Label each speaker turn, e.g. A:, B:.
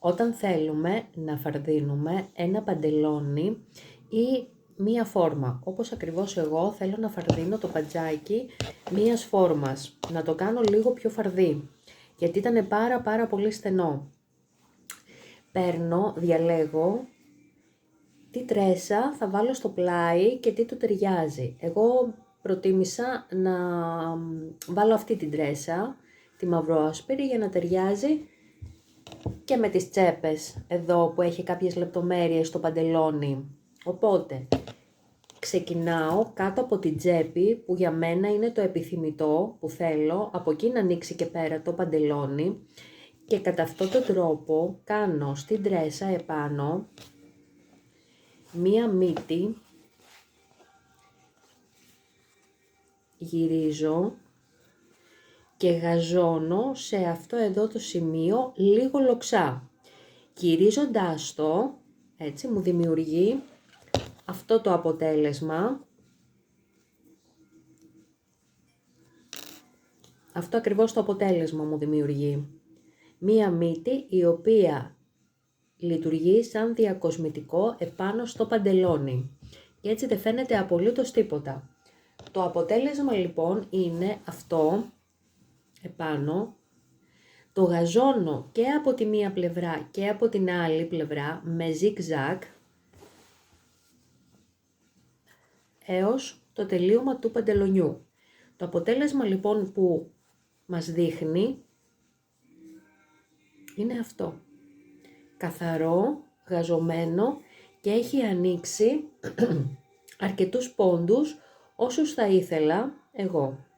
A: Όταν θέλουμε να φαρδίνουμε ένα παντελόνι ή μία φόρμα, όπως ακριβώς εγώ θέλω να φαρδίνω το παντζάκι μίας φόρμας, να το κάνω λίγο πιο φαρδί, γιατί ήταν πάρα πολύ στενό. Παίρνω, διαλέγω τι τρέσα θα βάλω στο πλάι και τι του ταιριάζει. Εγώ προτίμησα να βάλω αυτή την τρέσα, τη μαυροάσπρη, για να ταιριάζει και με τις τσέπες εδώ που έχει κάποιες λεπτομέρειες στο παντελόνι. Οπότε ξεκινάω κάτω από την τσέπη που για μένα είναι το επιθυμητό που θέλω, από εκεί να ανοίξει και πέρα το παντελόνι, και κατά αυτόν τον τρόπο κάνω στην τρέσα επάνω μία μύτη, γυρίζω και γαζώνω σε αυτό εδώ το σημείο λίγο λοξά. Γυρίζοντάς το, έτσι μου δημιουργεί αυτό το αποτέλεσμα. Αυτό ακριβώς το αποτέλεσμα μου δημιουργεί. Μία μύτη η οποία λειτουργεί σαν διακοσμητικό επάνω στο παντελόνι. Και έτσι δεν φαίνεται απολύτως τίποτα. Το αποτέλεσμα λοιπόν είναι αυτό επάνω. Το γαζώνω και από τη μία πλευρά και από την άλλη πλευρά με zigzag έως το τελείωμα του παντελονιού. Το αποτέλεσμα λοιπόν που μας δείχνει είναι αυτό. Καθαρό, γαζωμένο και έχει ανοίξει αρκετούς πόντους όσους θα ήθελα εγώ.